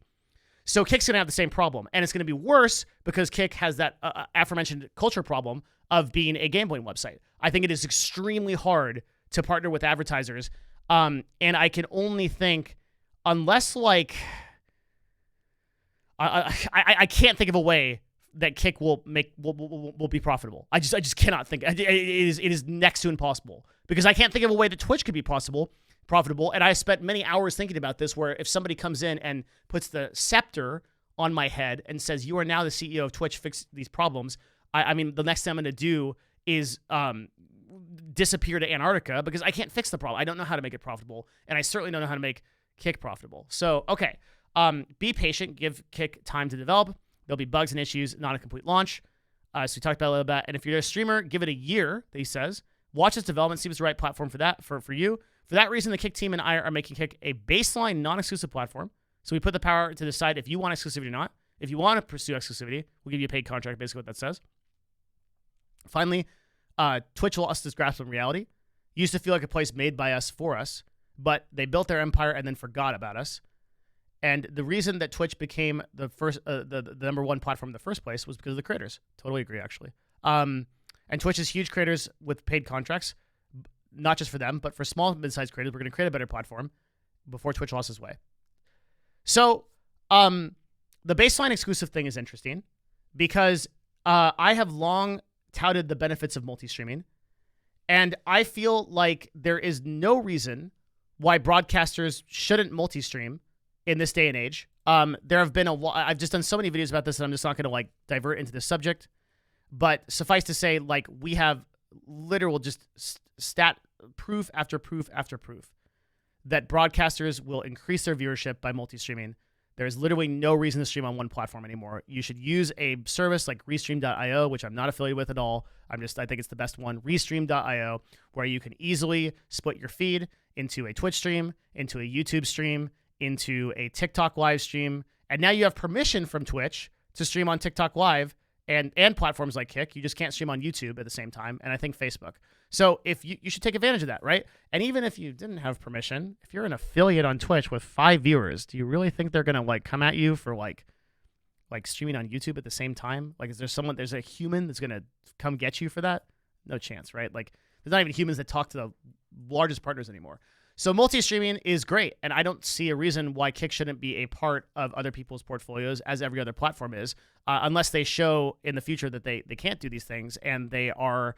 So Kick's going to have the same problem, and it's going to be worse because Kick has that aforementioned culture problem of being a gambling website. I think it is extremely hard to partner with advertisers, and I can only think, unless like I can't think of a way that Kick will be profitable. I just cannot think. It is next to impossible, because I can't think of a way that Twitch could be profitable. And I spent many hours thinking about this, where if somebody comes in and puts the scepter on my head and says, you are now the CEO of Twitch, fix these problems, I mean, the next thing I'm going to do is disappear to Antarctica, because I can't fix the problem. I don't know how to make it profitable, and I certainly don't know how to make Kick profitable. So, okay, be patient. Give Kick time to develop. There'll be bugs and issues, not a complete launch. So we talked about it a little bit. And if you're a streamer, give it a year, he says. Watch its development, see if it's the right platform for that, for you. For that reason, the Kick team and I are making Kick a baseline non-exclusive platform. So we put the power to decide if you want exclusivity or not. If you want to pursue exclusivity, we'll give you a paid contract, basically what that says. Finally, Twitch lost its grasp on reality. Used to feel like a place made by us for us, but they built their empire and then forgot about us. And the reason that Twitch became the first, the number one platform in the first place was because of the creators. Totally agree, actually. And Twitch is huge creators with paid contracts. Not just for them, but for small, mid-sized creators, we're going to create a better platform before Twitch lost its way. So the baseline exclusive thing is interesting, because I have long touted the benefits of multi-streaming, and I feel like there is no reason why broadcasters shouldn't multi-stream in this day and age. There have been I've just done so many videos about this that I'm just not going to like divert into this subject, but suffice to say, like, we have literal just stat proof after proof after proof that broadcasters will increase their viewership by multi-streaming. There is literally no reason to stream on one platform anymore. You should use a service like Restream.io, which I'm not affiliated with at all. I think it's the best one, Restream.io, where you can easily split your feed into a Twitch stream, into a YouTube stream, into a TikTok live stream, and now you have permission from Twitch to stream on TikTok live and platforms like Kick. You just can't stream on YouTube at the same time, and I think Facebook. So if you should take advantage of that, right? And even if you didn't have permission, if you're an affiliate on Twitch with 5 viewers, do you really think they're gonna like come at you for like streaming on YouTube at the same time? Like, is there someone, there's a human that's gonna come get you for that? No chance, right? Like, there's not even humans that talk to the largest partners anymore. So multi-streaming is great, and I don't see a reason why Kick shouldn't be a part of other people's portfolios as every other platform is, unless they show in the future that they can't do these things and they are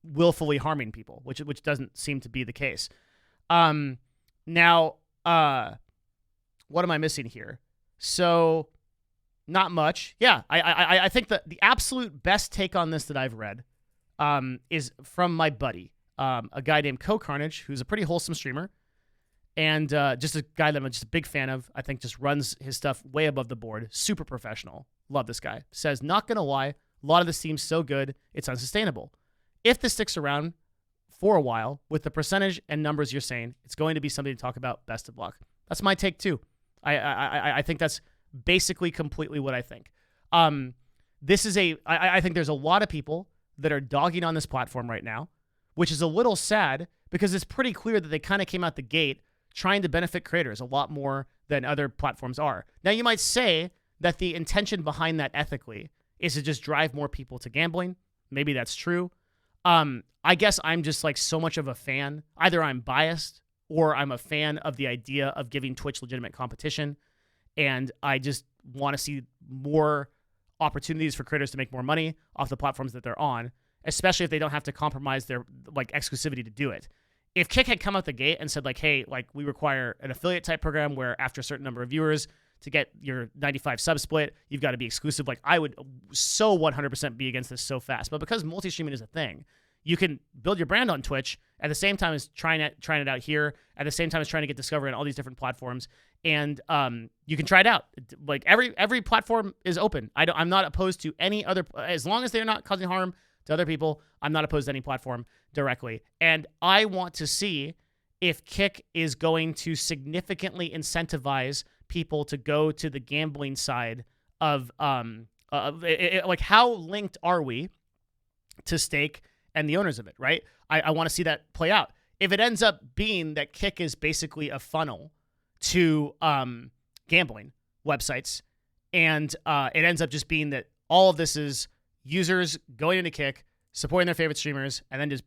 willfully harming people, which doesn't seem to be the case. Now, what am I missing here? So, not much. Yeah, I think that the absolute best take on this that I've read is from my buddy, a guy named CoCarnage, who's a pretty wholesome streamer, and just a guy that I'm just a big fan of. I think just runs his stuff way above the board. Super professional. Love this guy. Says, not going to lie, a lot of this seems so good, it's unsustainable. If this sticks around for a while, with the percentage and numbers you're saying, it's going to be something to talk about. Best of luck. That's my take, too. I think that's basically completely what I think. This is I think there's a lot of people that are dogging on this platform right now, which is a little sad because it's pretty clear that they kind of came out the gate trying to benefit creators a lot more than other platforms are. Now, you might say that the intention behind that ethically is to just drive more people to gambling. Maybe that's true. I guess I'm just like so much of a fan. Either I'm biased or I'm a fan of the idea of giving Twitch legitimate competition. And I just want to see more opportunities for creators to make more money off the platforms that they're on, especially if they don't have to compromise their like exclusivity to do it. If Kick had come out the gate and said like, hey, like we require an affiliate type program where after a certain number of viewers to get your 95 sub split, you've got to be exclusive. Like I would so 100% be against this so fast. But because multi-streaming is a thing, you can build your brand on Twitch at the same time as trying it out here, at the same time as trying to get discovered on all these different platforms. And you can try it out. Like every platform is open. I'm not opposed to any other, as long as they're not causing harm to other people, I'm not opposed to any platform directly. And I want to see if Kick is going to significantly incentivize people to go to the gambling side of like how linked are we to Stake and the owners of it, right? I want to see that play out. If it ends up being that Kick is basically a funnel to gambling websites, and it ends up just being that all of this is users going into Kick, supporting their favorite streamers, and then just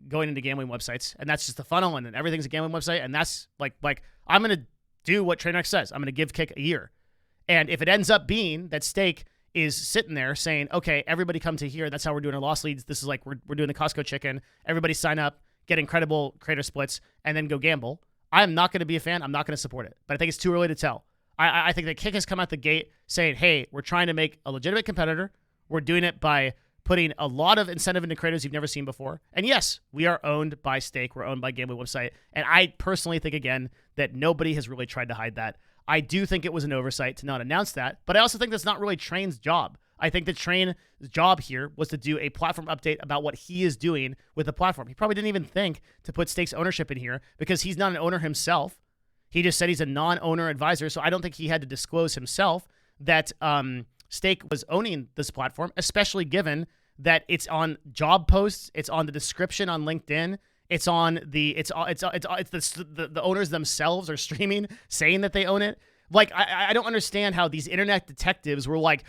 going into gambling websites, and that's just the funnel, and then everything's a gambling website, and that's like I'm gonna do what TrainWreck says. I'm gonna give Kick a year, and if it ends up being that Stake is sitting there saying, okay, everybody come to here, that's how we're doing our loss leads, this is like we're doing the Costco chicken, everybody sign up, get incredible creator splits, and then go gamble, I'm not going to be a fan. I'm not going to support it. But I think it's too early to tell. I think that Kick has come out the gate saying, hey, we're trying to make a legitimate competitor. We're doing it by putting a lot of incentive into creators you've never seen before. And yes, we are owned by Stake. We're owned by Gambling Website. And I personally think, again, that nobody has really tried to hide that. I do think it was an oversight to not announce that. But I also think that's not really Train's job. I think that Train's job here was to do a platform update about what he is doing with the platform. He probably didn't even think to put Stake's ownership in here because he's not an owner himself. He just said he's a non-owner advisor, so I don't think he had to disclose himself that Stake was owning this platform, especially given that it's on job posts, it's on the description on LinkedIn, it's on the owners themselves are streaming saying that they own it. Like, I don't understand how these internet detectives were like,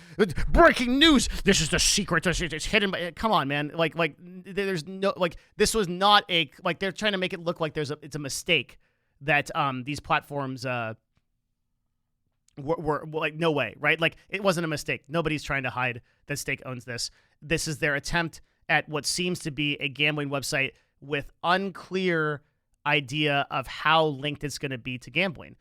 breaking news, this is the secret, it's hidden. Come on, man. Like, there's no, like, this was not a, like, they're trying to make it look like it's a mistake that these platforms were like, no way, right? Like, it wasn't a mistake. Nobody's trying to hide that Stake owns this. This is their attempt at what seems to be a gambling website with unclear idea of how linked it's going to be to gambling.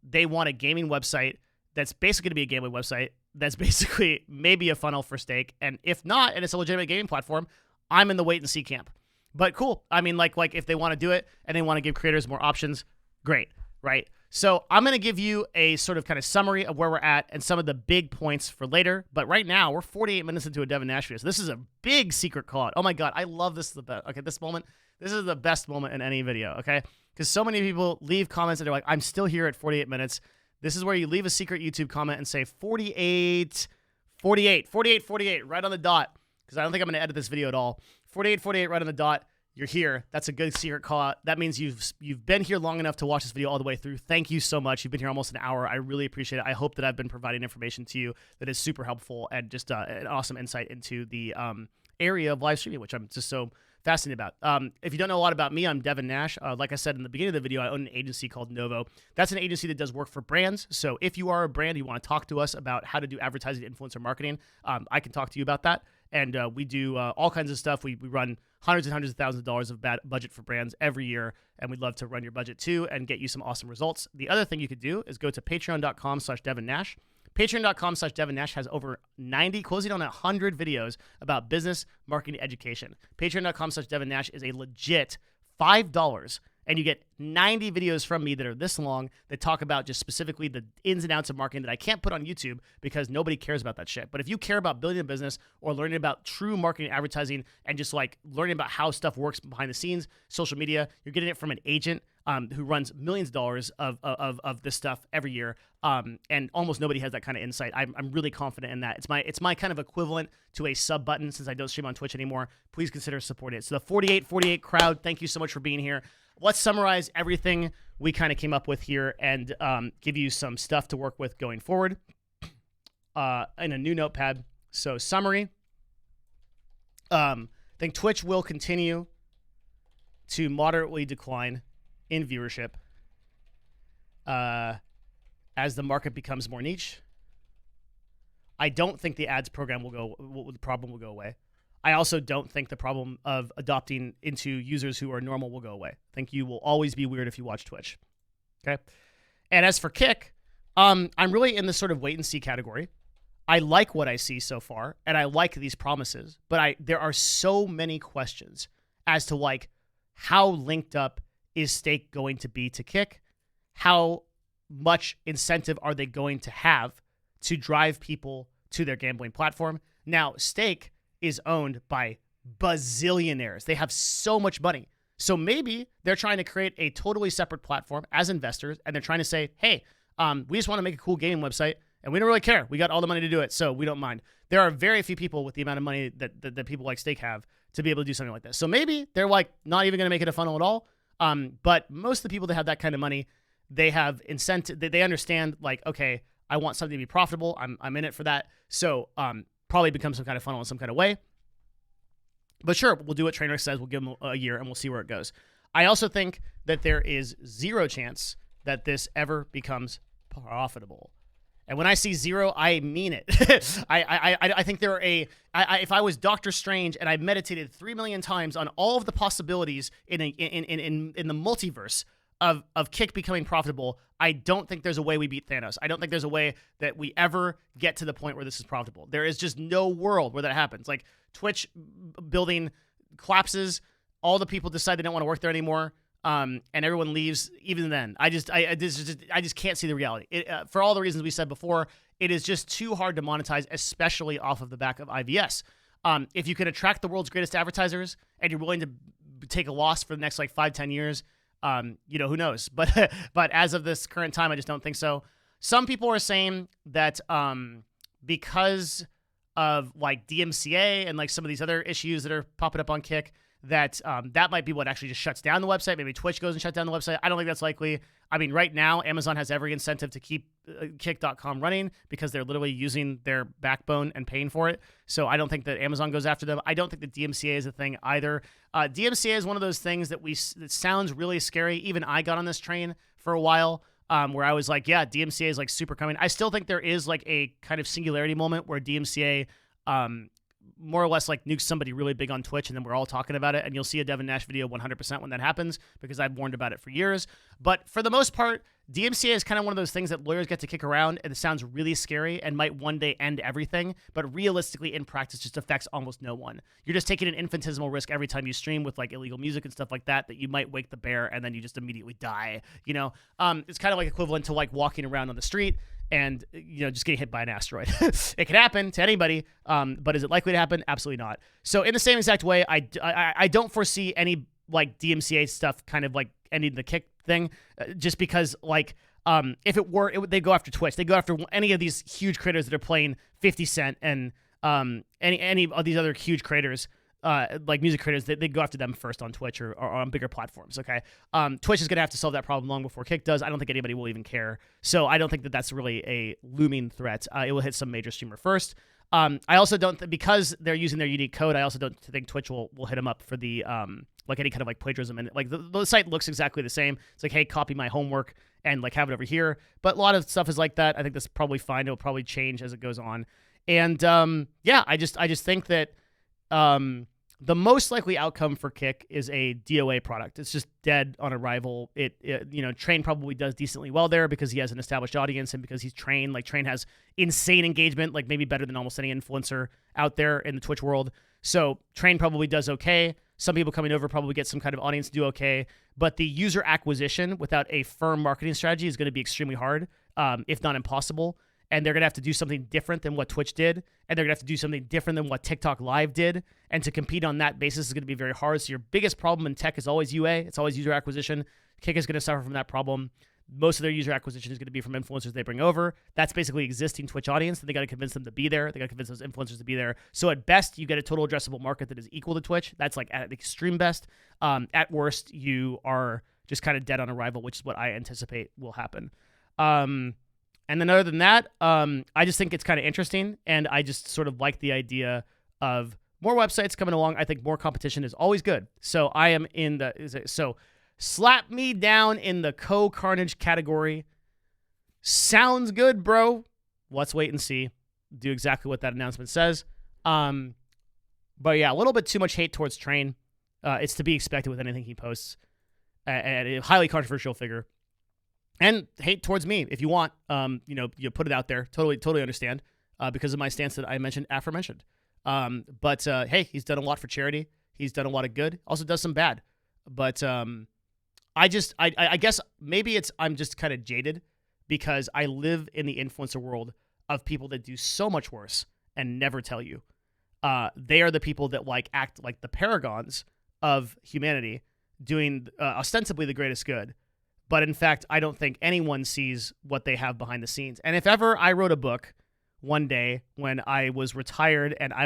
They want a gaming website that's basically going to be a gambling website that's basically maybe a funnel for Stake. And if not, and it's a legitimate gaming platform, I'm in the wait and see camp. But cool. I mean, like if they want to do it and they want to give creators more options, great, right? So I'm going to give you a sort of kind of summary of where we're at and some of the big points for later. But right now, we're 48 minutes into a DevinNash video. So this is a big secret call out. Oh my God, I love this the best. Okay, this is the best moment in any video, okay? Because so many people leave comments and they're like, I'm still here at 48 minutes. This is where you leave a secret YouTube comment and say 48 48, right on the dot, because I don't think I'm going to edit this video at all. 48, right on the dot. You're here. That's a good secret call out. That means you've been here long enough to watch this video all the way through. Thank you so much. You've been here almost an hour. I really appreciate it. I hope that I've been providing information to you that is super helpful and just an awesome insight into the area of live streaming, which I'm just so fascinated about. If you don't know a lot about me, I'm DevinNash. Like I said in the beginning of the video, I own an agency called Novo. That's an agency that does work for brands. So if you are a brand, you want to talk to us about how to do advertising, influencer marketing, I can talk to you about that. And we do all kinds of stuff. We run hundreds and hundreds of thousands of dollars of budget for brands every year, and we'd love to run your budget too and get you some awesome results. The other thing you could do is go to patreon.com/DevinNash. Patreon.com/DevinNash has over 90, closing on 100 videos about business, marketing, education. Patreon.com/DevinNash is a legit $5, and you get 90 videos from me that are this long that talk about just specifically the ins and outs of marketing that I can't put on YouTube because nobody cares about that shit. But if you care about building a business or learning about true marketing, advertising, and just like learning about how stuff works behind the scenes, social media, you're getting it from an agent who runs millions of dollars of this stuff every year. And almost nobody has that kind of insight. I'm really confident in that. It's my kind of equivalent to a sub button since I don't stream on Twitch anymore. Please consider supporting it. So the 48 crowd, thank you so much for being here. Let's summarize everything we kind of came up with here and give you some stuff to work with going forward in a new notepad. So summary, I think Twitch will continue to moderately decline in viewership as the market becomes more niche. I don't think the ads program the problem will go away. I also don't think the problem of adopting into users who are normal will go away. I think you will always be weird if you watch Twitch. Okay. And as for Kick, I'm really in this sort of wait and see category. I like what I see so far, and I like these promises, but there are so many questions as to like how linked up is Stake going to be to Kick? How much incentive are they going to have to drive people to their gambling platform? Now, Stake is owned by bazillionaires. They have so much money. So maybe they're trying to create a totally separate platform as investors, and they're trying to say, hey, we just want to make a cool gaming website, and we don't really care. We got all the money to do it, so we don't mind. There are very few people with the amount of money that people like Stake have to be able to do something like this. So maybe they're like not even going to make it a funnel at all. But most of the people that have that kind of money, they have incentive. They understand like, okay, I want something to be profitable. I'm in it for that. So probably become some kind of funnel in some kind of way. But sure, we'll do what Trainer says. We'll give them a year and we'll see where it goes. I also think that there is zero chance that this ever becomes profitable. And when I see zero, I mean it. I think there are if I was Doctor Strange and I meditated 3 million times on all of the possibilities in the multiverse of Kick becoming profitable, I don't think there's a way we beat Thanos. I don't think there's a way that we ever get to the point where this is profitable. There is just no world where that happens. Like Twitch building collapses, all the people decide they don't want to work there anymore. And everyone leaves. Even then, I just can't see the reality. For all the reasons we said before, it is just too hard to monetize, especially off of the back of IVS. If you can attract the world's greatest advertisers and you're willing to take a loss for the next like 5-10 years, who knows? But as of this current time, I just don't think so. Some people are saying that because of like DMCA and like some of these other issues that are popping up on Kick, that might be what actually just shuts down the website. Maybe Twitch goes and shuts down the website. I don't think that's likely. I mean, right now, Amazon has every incentive to keep Kick.com running because they're literally using their backbone and paying for it. So I don't think that Amazon goes after them. I don't think that DMCA is a thing either. DMCA is one of those things that sounds really scary. Even I got on this train for a while where I was like, yeah, DMCA is like super coming. I still think there is like a kind of singularity moment where DMCA more or less like nukes somebody really big on Twitch, and then we're all talking about it, and you'll see a DevinNash video 100% when that happens because I've warned about it for years. But for the most part, DMCA is kind of one of those things that lawyers get to kick around, and it sounds really scary and might one day end everything, but realistically in practice just affects almost no one. You're just taking an infinitesimal risk every time you stream with like illegal music and stuff like that you might wake the bear and then you just immediately die. It's kind of like equivalent to like walking around on the street and just getting hit by an asteroid. It can happen to anybody, but is it likely to happen? Absolutely not. So in the same exact way, I don't foresee any like DMCA stuff kind of like ending the Kick thing, just because like If it were, they go after Twitch. They go after any of these huge creators that are playing 50 Cent and any of these other huge creators, like music creators. They go after them first on Twitch or on bigger platforms. Okay, Twitch is going to have to solve that problem long before Kick does. I don't think anybody will even care. So I don't think that that's really a looming threat. It will hit some major streamer first. I also don't because they're using their unique code. I also don't think Twitch will hit them up for the like any kind of like plagiarism, and like the site looks exactly the same. It's like, hey, copy my homework and like have it over here. But a lot of stuff is like that. I think that's probably fine. It'll probably change as it goes on. And yeah, I just think that the most likely outcome for Kick is a DOA product. It's just dead on arrival. It you know, Train probably does decently well there because he has an established audience and because he's Train. Like Train has insane engagement, like maybe better than almost any influencer out there in the Twitch world. So Train probably does okay. Some people coming over probably get some kind of audience to do okay. But the user acquisition without a firm marketing strategy is going to be extremely hard, if not impossible. And they're going to have to do something different than what Twitch did. And they're going to have to do something different than what TikTok Live did. And to compete on that basis is going to be very hard. So your biggest problem in tech is always UA. It's always user acquisition. Kick is going to suffer from that problem. Most of their user acquisition is going to be from influencers they bring over. That's basically existing Twitch audience. They got to convince them to be there. They got to convince those influencers to be there. So at best, you get a total addressable market that is equal to Twitch. That's like at the extreme best. At worst, you are just kind of dead on arrival, which is what I anticipate will happen. And then other than that, I just think it's kind of interesting, and I just sort of like the idea of more websites coming along. I think more competition is always good. So I am in the so slap me down in the co-carnage category. Sounds good, bro. Let's wait and see. Do exactly what that announcement says. But yeah, a little bit too much hate towards Train. It's to be expected with anything he posts. And a highly controversial figure. And hate towards me if you want. You know, you put it out there. Totally understand. Because of my stance that I mentioned aforementioned. But hey, he's done a lot for charity. He's done a lot of good. Also does some bad. But I guess maybe I'm just kind of jaded because I live in the influencer world of people that do so much worse and never tell you. They are the people that like act like the paragons of humanity, doing ostensibly the greatest good. But in fact, I don't think anyone sees what they have behind the scenes. And if ever I wrote a book one day when I was retired and I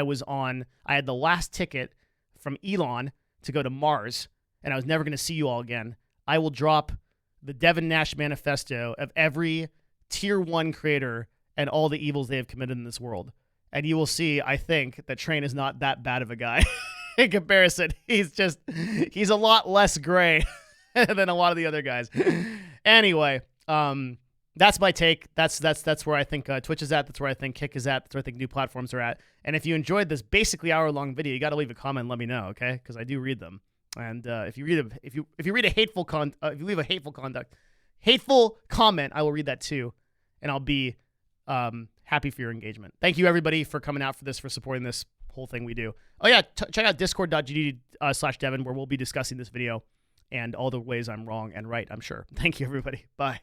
had the last ticket from Elon to go to Mars and I was never going to see you all again, I will drop the DevinNash manifesto of every tier 1 creator and all the evils they have committed in this world. And you will see, I think, that Train is not that bad of a guy in comparison. He's a lot less gray than a lot of the other guys. Anyway, that's my take. That's where I think Twitch is at. That's where I think Kick is at. That's where I think new platforms are at. And if you enjoyed this basically hour-long video, you got to leave a comment and let me know, okay? Because I do read them. And if you leave a hateful comment, I will read that too, and I'll be happy for your engagement. Thank you everybody for coming out for this, for supporting this whole thing we do. Oh yeah, check out discord.gd/Devin where we'll be discussing this video and all the ways I'm wrong and right, I'm sure. Thank you, everybody. Bye.